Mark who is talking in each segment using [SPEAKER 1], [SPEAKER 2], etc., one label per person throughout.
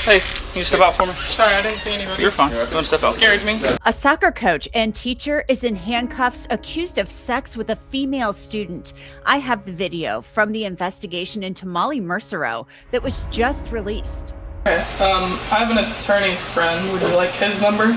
[SPEAKER 1] Hey, can you step out for me?
[SPEAKER 2] Sorry, I didn't see anybody.
[SPEAKER 1] You're fine. You want to step out?
[SPEAKER 2] Scared me.
[SPEAKER 3] A soccer coach and teacher is in handcuffs accused of sex with a female student. I have the video from the investigation into Molly Mersereau that was just released.
[SPEAKER 2] Okay. I have an attorney friend. Would you like his number?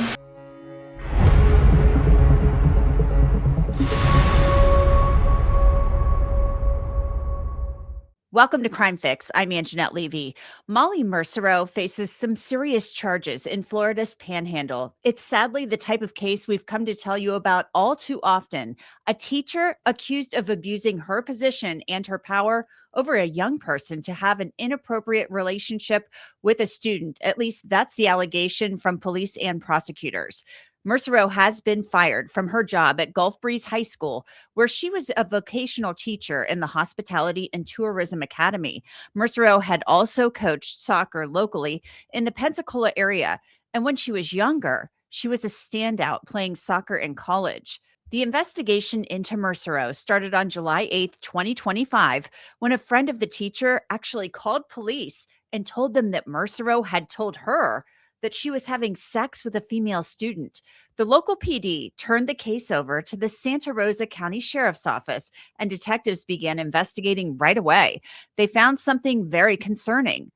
[SPEAKER 3] Welcome to Crime Fix. I'm Angenette Levy. Molly Mersereau faces some serious charges in Florida's Panhandle. It's sadly the type of case we've come to tell you about all too often. A teacher accused of abusing her position and her power over a young person to have an inappropriate relationship with a student. At least that's the allegation from police and prosecutors. Mersereau has been fired from her job at Gulf Breeze High School, where she was a vocational teacher in the Hospitality and Tourism Academy. Mersereau had also coached soccer locally in the Pensacola area, and when she was younger, she was a standout playing soccer in college. The investigation into Mersereau started on July 8th, 2025, when a friend of the teacher actually called police and told them that Mersereau had told her that she was having sex with a female student. The local PD turned the case over to the Santa Rosa County Sheriff's Office, and detectives began investigating right away. They found something very concerning.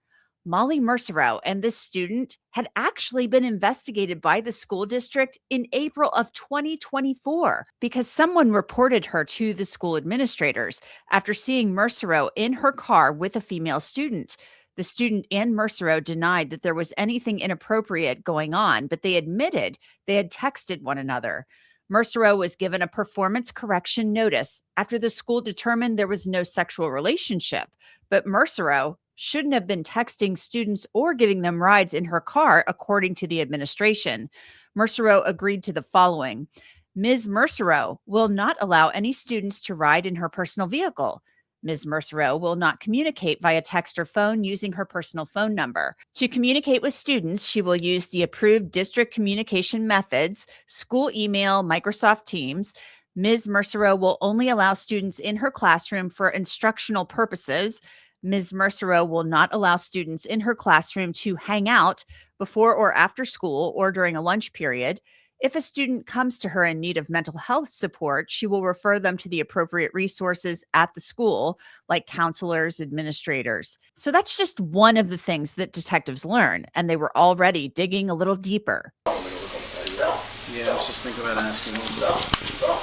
[SPEAKER 3] Molly Mersereau and this student had actually been investigated by the school district in April of 2024 because someone reported her to the school administrators after seeing Mersereau in her car with a female student. The student and Mersereau denied that there was anything inappropriate going on, but they admitted they had texted one another. Mersereau was given a performance correction notice after the school determined there was no sexual relationship, but Mersereau shouldn't have been texting students or giving them rides in her car, according to the administration. Mersereau agreed to the following. Ms. Mersereau will not allow any students to ride in her personal vehicle. Ms. Mersereau will not communicate via text or phone using her personal phone number. To communicate with students, she will use the approved district communication methods, school email, Microsoft Teams. Ms. Mersereau will only allow students in her classroom for instructional purposes. Ms. Mersereau will not allow students in her classroom to hang out before or after school or during a lunch period. If a student comes to her in need of mental health support, she will refer them to the appropriate resources at the school, like counselors, administrators. So that's just one of the things that detectives learn, and they were already digging a little deeper.
[SPEAKER 4] Yeah, I was just thinking about asking him about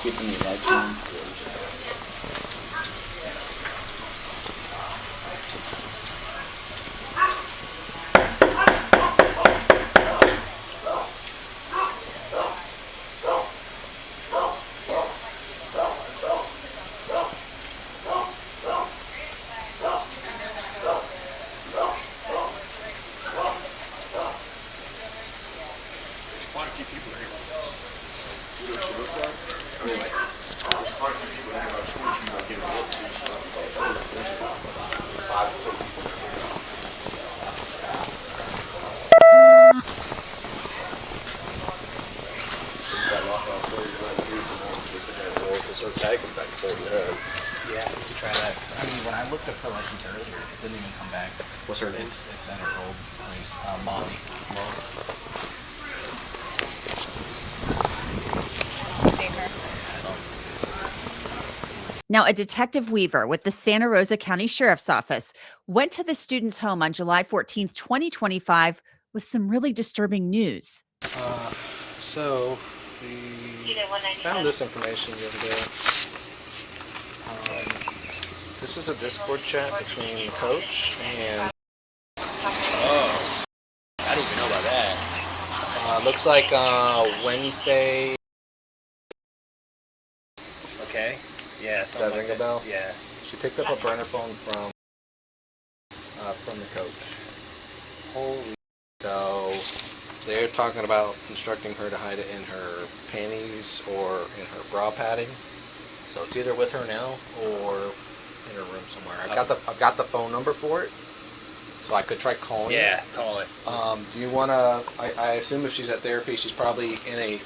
[SPEAKER 4] keeping your lights on.
[SPEAKER 5] Yeah, you could try that. I mean, when I looked up her license earlier, it didn't even come back.
[SPEAKER 4] What's her name?
[SPEAKER 5] It's at her old place, Molly.
[SPEAKER 3] Now, a Detective Weaver with the Santa Rosa County Sheriff's Office went to the student's home on July 14th, 2025 with some really disturbing news.
[SPEAKER 5] So we found this information the other day. This is a Discord chat between the coach and... Oh, I didn't even know about that. Looks like Wednesday... Okay, yeah. Does that ring a bell? Yeah. She picked up a burner phone from the coach. Holy... So, they're talking about instructing her to hide it in her panties or in her bra padding. So it's either with her now or in her room somewhere. I've got the phone number for it, so I could try calling.
[SPEAKER 6] Yeah, call it.
[SPEAKER 5] Do you want to? I assume if she's at therapy, she's probably in a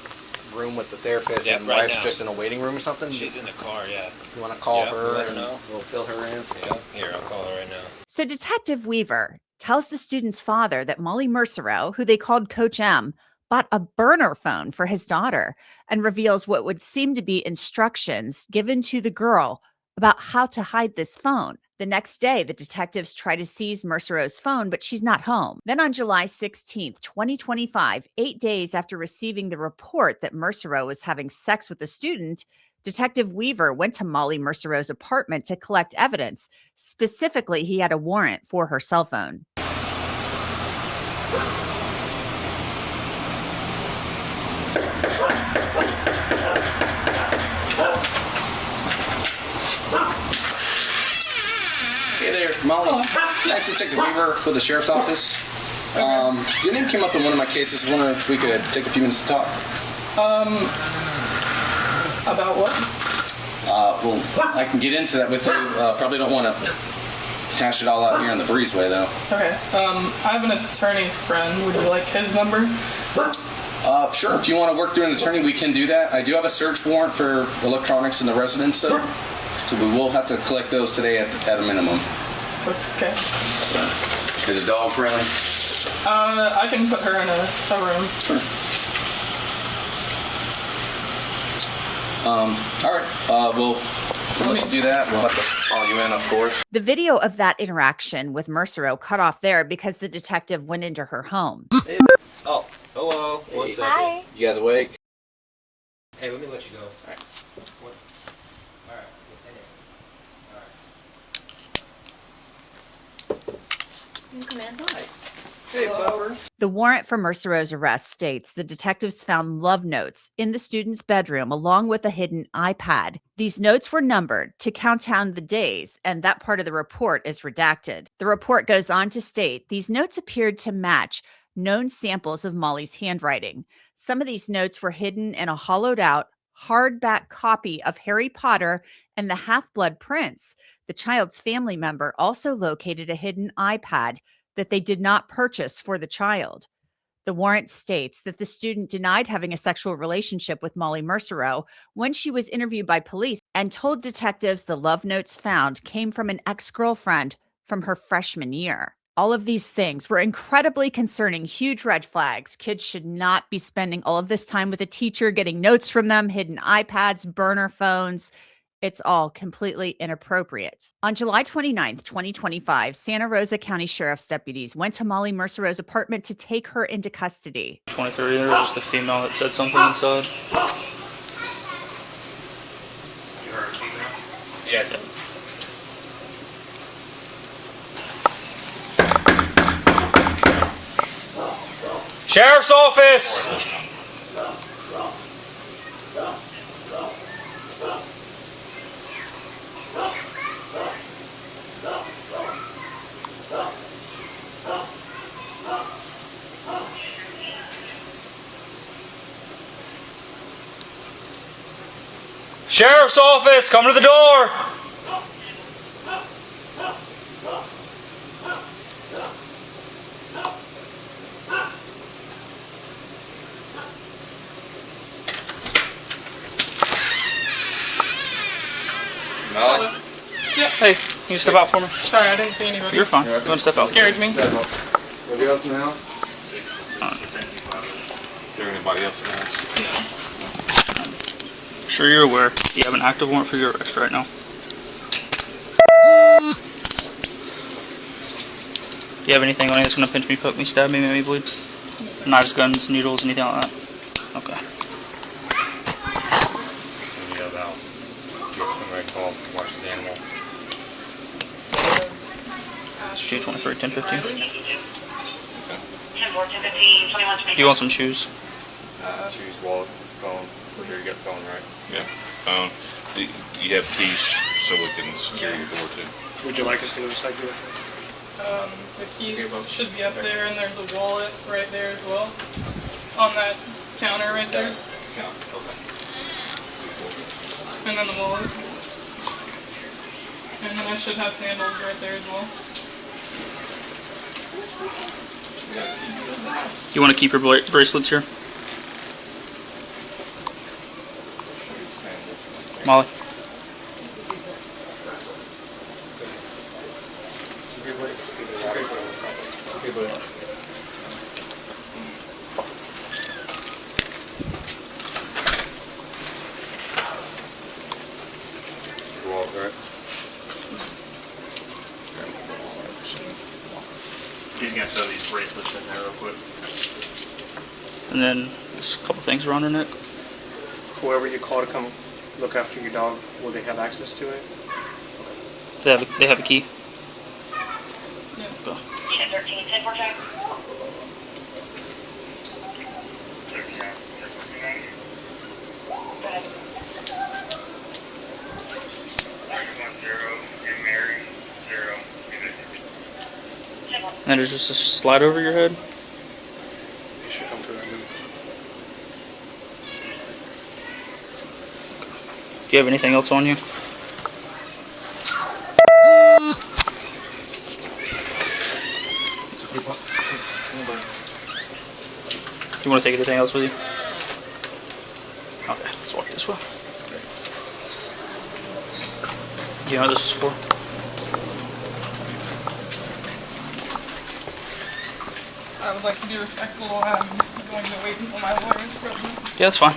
[SPEAKER 5] room with the therapist, and
[SPEAKER 6] right
[SPEAKER 5] wife's
[SPEAKER 6] now.
[SPEAKER 5] just in a waiting room or something.
[SPEAKER 6] She's in the car. Yeah.
[SPEAKER 5] You want to call her
[SPEAKER 6] let her
[SPEAKER 5] and
[SPEAKER 6] know.
[SPEAKER 5] we'll fill her in.
[SPEAKER 6] Yeah. Here, I'll call her right now.
[SPEAKER 3] So Detective Weaver tells the student's father that Molly Mersereau, who they called Coach M, bought a burner phone for his daughter, and reveals what would seem to be instructions given to the girl about how to hide this phone. The next day, the detectives try to seize Mersereau's phone, but she's not home. Then on July 16th, 2025, 8 days after receiving the report that Mersereau was having sex with a student, Detective Weaver went to Molly Mersereau's apartment to collect evidence. Specifically, he had a warrant for her cell phone.
[SPEAKER 5] Hey there, Molly. That's Detective Weaver with the Sheriff's Office. Your name came up in one of my cases. I wonder if we could take a few minutes to talk.
[SPEAKER 2] About what?
[SPEAKER 5] Well, I can get into that with you. Probably don't want to hash it all out here in the breezeway, though.
[SPEAKER 2] Okay. I have an attorney friend. Would you like his number?
[SPEAKER 5] Sure. If you want to work through an attorney, we can do that. I do have a search warrant for electronics in the residence, though. So we will have to collect those today at a minimum.
[SPEAKER 2] Okay.
[SPEAKER 5] Is a dog friendly?
[SPEAKER 2] I can put her in a room.
[SPEAKER 5] Sure. All right. We'll let you do that. We'll have to follow you in, of course.
[SPEAKER 3] The video of that interaction with Mersereau cut off there because the detective went into her home.
[SPEAKER 5] Oh, hello. One second.
[SPEAKER 6] Hi.
[SPEAKER 5] You guys awake?
[SPEAKER 7] Hey, let me let you go.
[SPEAKER 5] All right.
[SPEAKER 7] What? All right. All right.
[SPEAKER 6] You can come in.
[SPEAKER 5] Hey, Bubber.
[SPEAKER 3] The warrant for Mersereau's arrest states the detectives found love notes in the student's bedroom along with a hidden iPad. These notes were numbered to count down the days, and that part of the report is redacted. The report goes on to state these notes appeared to match known samples of Molly's handwriting. Some of these notes were hidden in a hollowed out, hardback copy of Harry Potter and the Half-Blood Prince. The child's family member also located a hidden iPad that they did not purchase for the child. The warrant states that the student denied having a sexual relationship with Molly Mersereau when she was interviewed by police and told detectives the love notes found came from an ex-girlfriend from her freshman year. All of these things were incredibly concerning, huge red flags. Kids should not be spending all of this time with a teacher, getting notes from them, hidden iPads, burner phones. It's all completely inappropriate. On July 29th, 2025, Santa Rosa County Sheriff's deputies went to Molly Mersereau's apartment to take her into custody.
[SPEAKER 1] 23, there was just a female that said something inside.
[SPEAKER 7] You heard her?
[SPEAKER 1] Yes. Sheriff's Office! Sheriff's Office, come to the door!
[SPEAKER 5] Molly?
[SPEAKER 2] Yeah.
[SPEAKER 1] Hey, can you step out for me?
[SPEAKER 2] Sorry, I didn't see anybody.
[SPEAKER 1] You're fine. Go ahead and step out.
[SPEAKER 2] Scared me.
[SPEAKER 5] Anybody else in the house?
[SPEAKER 7] Is there anybody else in the house?
[SPEAKER 1] Sure you're aware you have an active warrant for your arrest right now. Do you have anything on you that's going to pinch me, poke me, stab me, make me bleed? Knives, guns, needles, anything like that? Okay.
[SPEAKER 7] When you out of the house, get somebody to call, watch his animal.
[SPEAKER 1] 223, 1015.
[SPEAKER 8] 10-4, 10-15, 21-22.
[SPEAKER 1] Do you want some shoes?
[SPEAKER 7] Shoes, wallet, phone. Here, you got the phone, right?
[SPEAKER 9] Yeah, phone. You have keys so we can secure your door too.
[SPEAKER 4] Would you like us to go inside your?
[SPEAKER 2] The keys should be up there, and there's a wallet right there as well. On that counter right there.
[SPEAKER 7] Yeah, okay.
[SPEAKER 2] And then the wallet. And then I should have sandals right there as well.
[SPEAKER 1] You want to keep your bracelets here? Molly?
[SPEAKER 7] Wallet, right?
[SPEAKER 6] He's gonna throw these bracelets in there real quick.
[SPEAKER 1] And then just a couple things around her neck.
[SPEAKER 8] Whoever you call to come look after your dog, will they have access to it?
[SPEAKER 1] They have a key.
[SPEAKER 2] Yes.
[SPEAKER 1] Go.
[SPEAKER 10] 1013, 10 more time. Go ahead.
[SPEAKER 7] 0 and Mary 0.
[SPEAKER 1] And there's just a slide over your head.
[SPEAKER 8] They should come through that loop.
[SPEAKER 1] Do you have anything else on you? Do you want to take anything else with you? Okay, let's walk this way. Do you know what this is for?
[SPEAKER 2] I would like to be respectful. I'm going to wait until my lawyer is present.
[SPEAKER 1] Yeah, that's fine.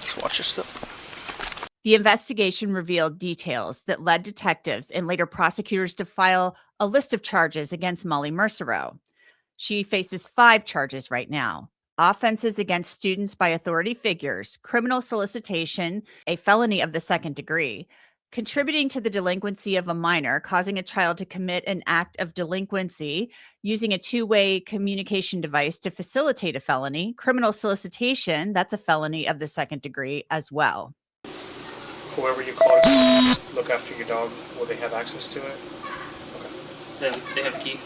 [SPEAKER 1] Just watch your step.
[SPEAKER 3] The investigation revealed details that led detectives and later prosecutors to file a list of charges against Molly Mersereau. She faces 5 charges right now: offenses against students by authority figures, criminal solicitation, a felony of the 2nd degree, contributing to the delinquency of a minor, causing a child to commit an act of delinquency, using a two-way communication device to facilitate a felony, criminal solicitation, that's a felony of the 2nd degree as well.
[SPEAKER 8] Whoever you call to look after your dog, will they have access to it?
[SPEAKER 1] They have a key.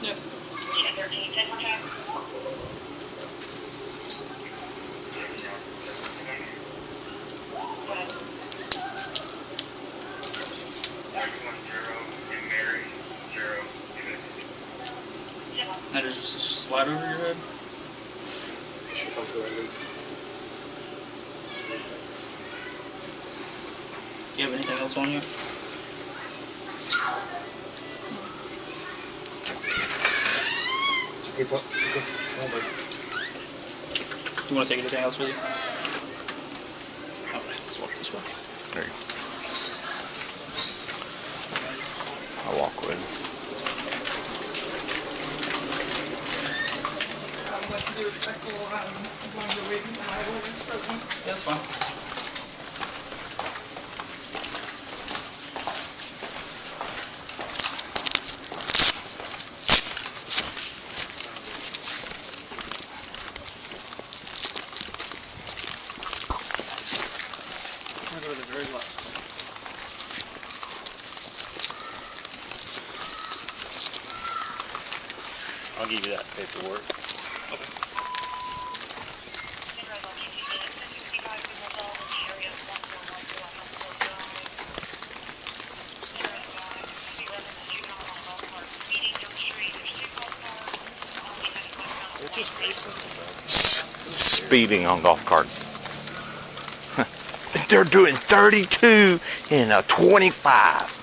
[SPEAKER 2] Yes.
[SPEAKER 10] 1013, 10 more time. Go ahead.
[SPEAKER 7] 0 and Mary 0.
[SPEAKER 1] And there's just a slide over your head.
[SPEAKER 8] They should come through that loop.
[SPEAKER 1] Do you have anything else on you? Do you want to take anything else with you? Okay, let's walk this way.
[SPEAKER 9] There you go. I'll walk with him.
[SPEAKER 2] I would like to be respectful. I'm going to wait until my lawyer is present.
[SPEAKER 1] Yeah, that's fine.
[SPEAKER 4] I'm gonna go to the very left.
[SPEAKER 6] I'll give you that paperwork. They're just racing sometimes.
[SPEAKER 9] Speeding on golf carts. They're doing 32 in a 25.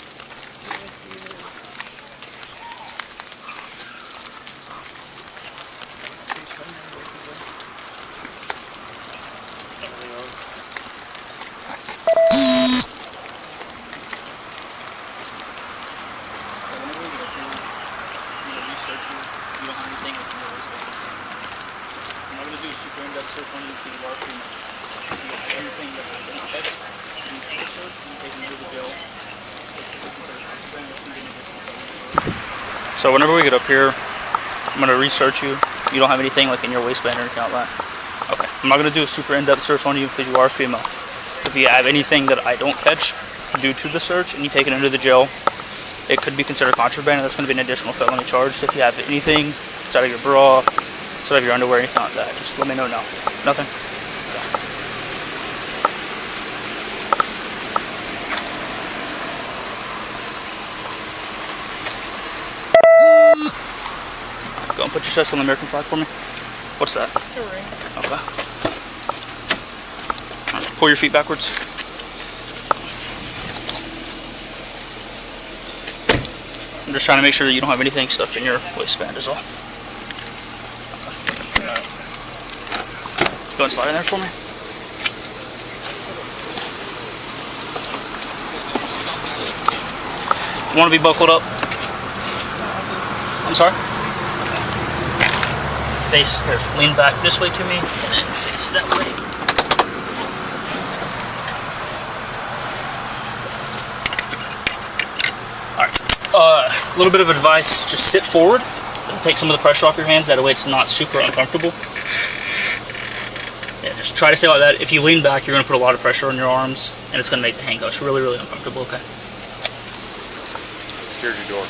[SPEAKER 1] So whenever we get up here, I'm gonna research you. You don't have anything like in your waistband or anything like that. Okay. I'm not gonna do a super in-depth search on you because you are a female. If you have anything that I don't catch due to the search and you take it into the jail, it could be considered contraband, and that's gonna be an additional felony charge. So if you have anything inside of your bra, inside of your underwear, anything like that, just let me know now. Nothing? Go and put your chest on the American flag for me. What's that?
[SPEAKER 2] A ring.
[SPEAKER 1] Okay. All right, pull your feet backwards. I'm just trying to make sure that you don't have anything stuffed in your waistband is all. Go and slide in there for me. You want to be buckled up? I'm sorry? Face, here, lean back this way to me, and then face that way. Alright, a little bit of advice, just sit forward, and take some of the pressure off your hands, that way it's not super uncomfortable. Yeah, just try to stay like that. If you lean back, you're going to put a lot of pressure on your arms, and it's going to make the handcuffs really, really uncomfortable, okay?
[SPEAKER 7] Security door.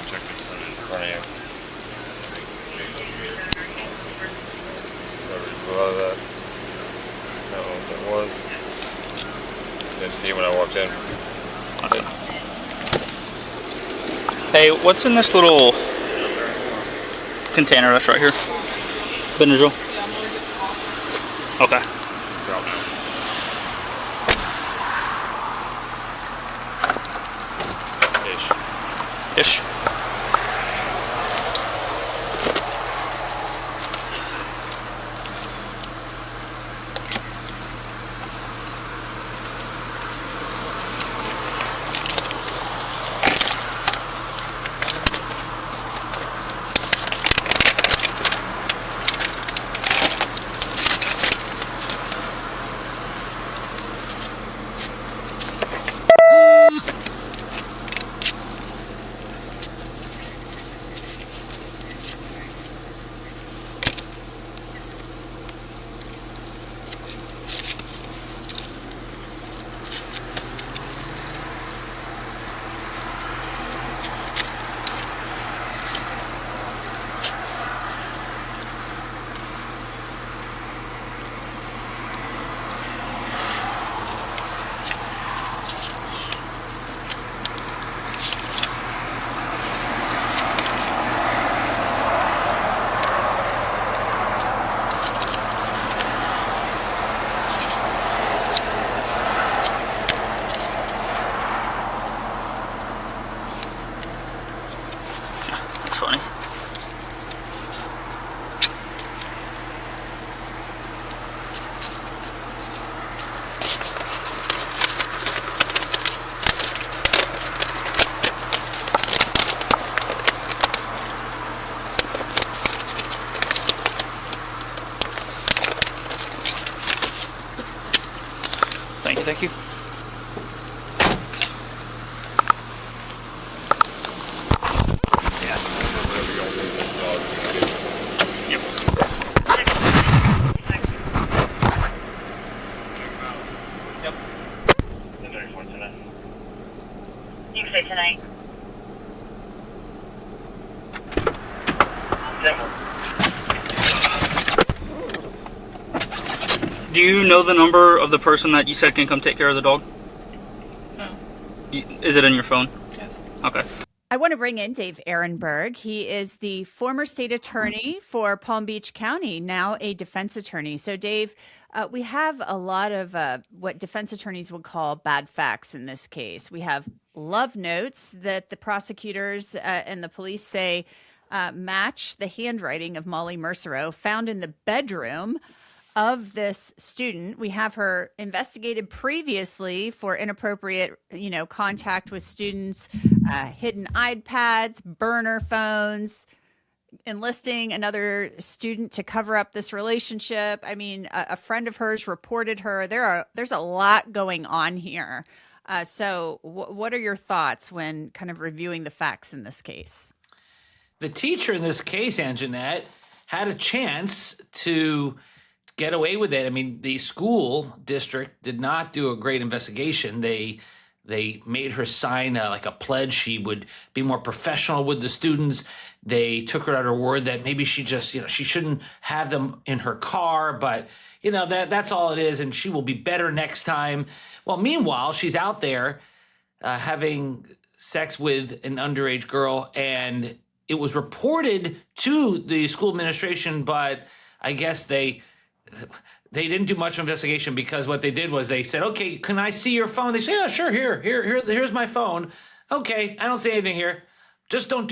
[SPEAKER 7] Check this in front of you. Below that. I don't know what that was. Didn't see it when I walked in.
[SPEAKER 1] Okay. Hey, what's in this little container that's right here? Benadryl?
[SPEAKER 2] Yeah, I'm gonna get the box.
[SPEAKER 1] Okay.
[SPEAKER 7] Drop it.
[SPEAKER 1] Ish. That's funny. Thank you, thank you. Yep. Yep.
[SPEAKER 10] You can say tonight.
[SPEAKER 1] Do you know the number of the person that you said can come take care of the dog?
[SPEAKER 2] No.
[SPEAKER 1] Is it in your phone?
[SPEAKER 2] Yes.
[SPEAKER 1] Okay.
[SPEAKER 3] I want to bring in Dave Ehrenberg. He is the former state attorney for Palm Beach County, now a defense attorney. So, Dave, we have a lot of what defense attorneys would call bad facts in this case. We have love notes that the prosecutors and the police say match the handwriting of Molly Mersereau found in the bedroom of this student. We have her investigated previously for inappropriate, contact with students, hidden iPads, burner phones, enlisting another student to cover up this relationship. I mean, a friend of hers reported her. There's a lot going on here. So what are your thoughts when kind of reviewing the facts in this case?
[SPEAKER 11] The teacher in this case, Angenette, had a chance to get away with it. I mean, the school district did not do a great investigation. They made her sign a pledge she would be more professional with the students. They took her at her word that maybe she just, she shouldn't have them in her car, but that's all it is, and she will be better next time. Well, meanwhile, she's out there having sex with an underage girl, and it was reported to the school administration, but I guess they didn't do much investigation, because what they did was they said, okay, can I see your phone? They say, yeah, sure, here's my phone. Okay, I don't see anything here. Just don't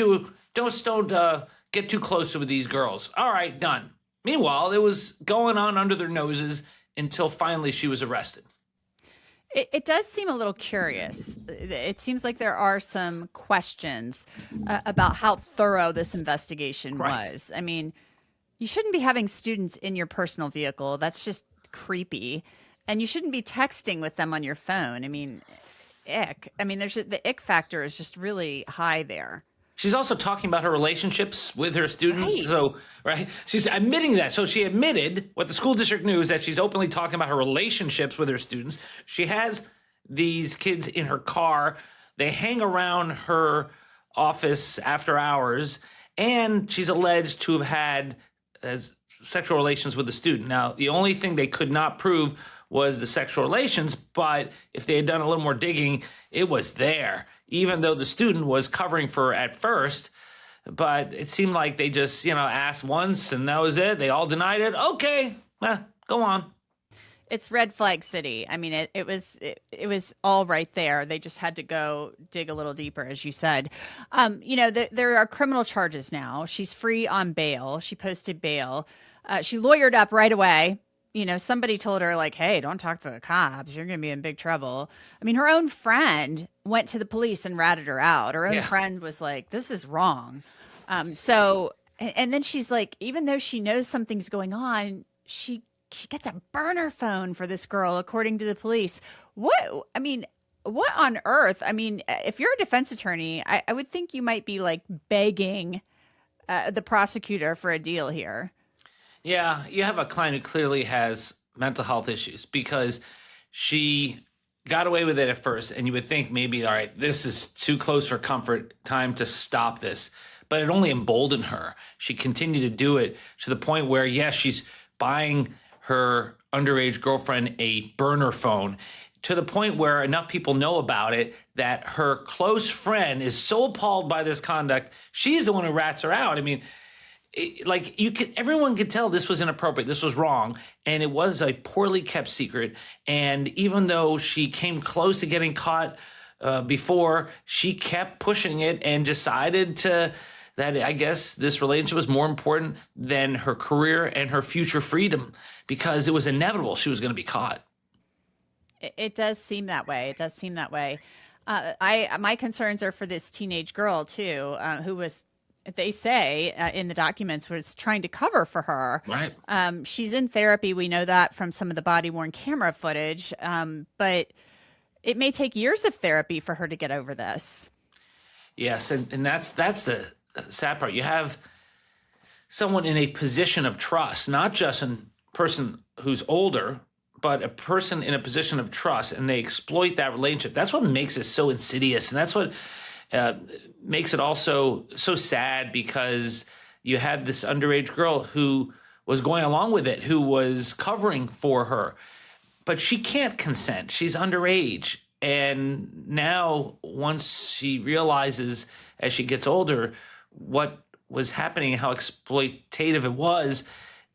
[SPEAKER 11] get too close with these girls. All right, done. Meanwhile, it was going on under their noses until finally she was arrested.
[SPEAKER 3] It does seem a little curious. It seems like there are some questions about how thorough this investigation was. I mean, you shouldn't be having students in your personal vehicle. That's just creepy. And you shouldn't be texting with them on your phone. I mean, ick. I mean, the ick factor is just really high there.
[SPEAKER 11] She's also talking about her relationships with her students.
[SPEAKER 3] Right.
[SPEAKER 11] She's admitting that. So she admitted what the school district knew, is that she's openly talking about her relationships with her students. She has these kids in her car. They hang around her office after hours, and she's alleged to have had sexual relations with a student. Now, the only thing they could not prove was the sexual relations, but if they had done a little more digging, it was there, even though the student was covering for her at first. But it seemed like they just, asked once and that was it. They all denied it. Okay, go on.
[SPEAKER 3] It's red flag city. I mean, it was all right there. They just had to go dig a little deeper, as you said. There are criminal charges now. She's free on bail. She posted bail. She lawyered up right away. Somebody told her, like, hey, don't talk to the cops. You're going to be in big trouble. I mean, her own friend went to the police and ratted her out. Her own friend was like, this is wrong. And then she's like, even though she knows something's going on, she gets a burner phone for this girl, according to the police. What on earth? I mean, if you're a defense attorney, I would think you might be like begging the prosecutor for a deal here.
[SPEAKER 11] Yeah, you have a client who clearly has mental health issues, because she got away with it at first, and you would think maybe, all right, this is too close for comfort, time to stop this. But it only emboldened her. She continued to do it to the point where, yes, she's buying her underage girlfriend a burner phone, to the point where enough people know about it that her close friend is so appalled by this conduct, she's the one who rats her out. I mean, everyone could tell this was inappropriate, this was wrong, and it was a poorly kept secret. And even though she came close to getting caught before, she kept pushing it and decided that I guess this relationship was more important than her career and her future freedom, because it was inevitable she was going to be caught.
[SPEAKER 3] It does seem that way. My concerns are for this teenage girl too, who was, they say in the documents, was trying to cover for her.
[SPEAKER 11] Right.
[SPEAKER 3] She's in therapy. We know that from some of the body-worn camera footage. But it may take years of therapy for her to get over this.
[SPEAKER 11] Yes, and that's the sad part. You have someone in a position of trust, not just a person who's older, but a person in a position of trust, and they exploit that relationship. That's what makes it so insidious, and that's what makes it also so sad, because you had this underage girl who was going along with it, who was covering for her, but she can't consent. She's underage. And now, once she realizes as she gets older what was happening, how exploitative it was,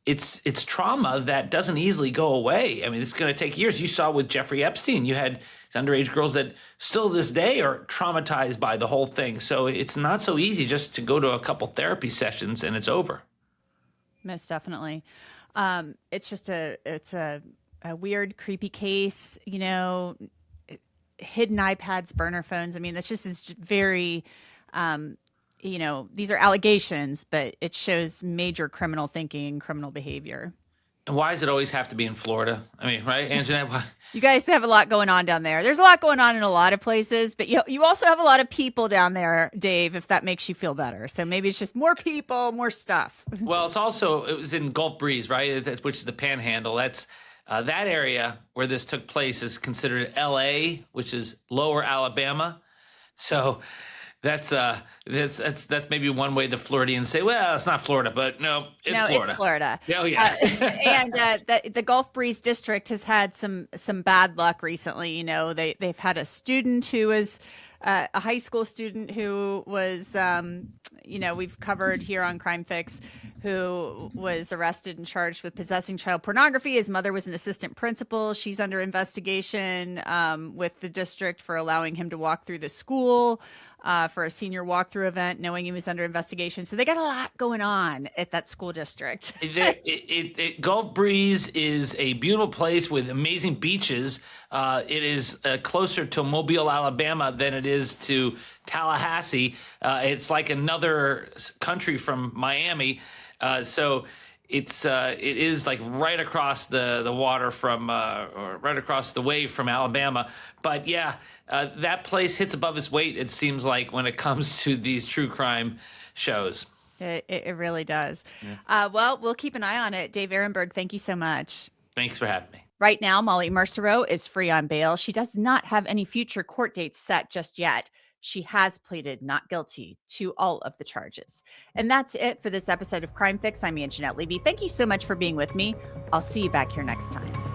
[SPEAKER 11] it's trauma that doesn't easily go away. I mean, it's going to take years. You saw with Jeffrey Epstein, you had underage girls that still this day are traumatized by the whole thing. So it's not so easy just to go to a couple therapy sessions and it's over.
[SPEAKER 3] Most definitely. It's just it's a weird, creepy case, hidden iPads, burner phones. I mean, that's just is very, these are allegations, but it shows major criminal thinking, criminal behavior.
[SPEAKER 11] And why does it always have to be in Florida? I mean, right, Angenette? Why?
[SPEAKER 3] You guys have a lot going on down there. There's a lot going on in a lot of places, but you also have a lot of people down there, Dave, if that makes you feel better. So maybe it's just more people, more stuff.
[SPEAKER 11] Well, it was in Gulf Breeze, right, which is the Panhandle. That's that area where this took place is considered L.A., which is Lower Alabama. So that's maybe one way the Floridians say, well, it's not Florida, but no, Florida.
[SPEAKER 3] It's Florida.
[SPEAKER 11] Oh, yeah.
[SPEAKER 3] And the Gulf Breeze district has had some bad luck recently. They've had a student who was a high school student who was, we've covered here on Crime Fix, who was arrested and charged with possessing child pornography. His mother was an assistant principal. She's under investigation with the district for allowing him to walk through the school for a senior walkthrough event, knowing he was under investigation. So they got a lot going on at that school district.
[SPEAKER 11] Gulf Breeze is a beautiful place with amazing beaches. It is closer to Mobile, Alabama than it is to Tallahassee. It's like another country from Miami. So it is like right across the water from, or right across the way from Alabama. But yeah, that place hits above its weight, it seems like, when it comes to these true crime shows.
[SPEAKER 3] It really does. Yeah. Well, we'll keep an eye on it. Dave Ehrenberg, thank you so much.
[SPEAKER 11] Thanks for having me.
[SPEAKER 3] Right now, Molly Mersereau is free on bail. She does not have any future court dates set just yet. She has pleaded not guilty to all of the charges. And that's it for this episode of Crime Fix. I'm Angenette Levy. Thank you so much for being with me. I'll see you back here next time.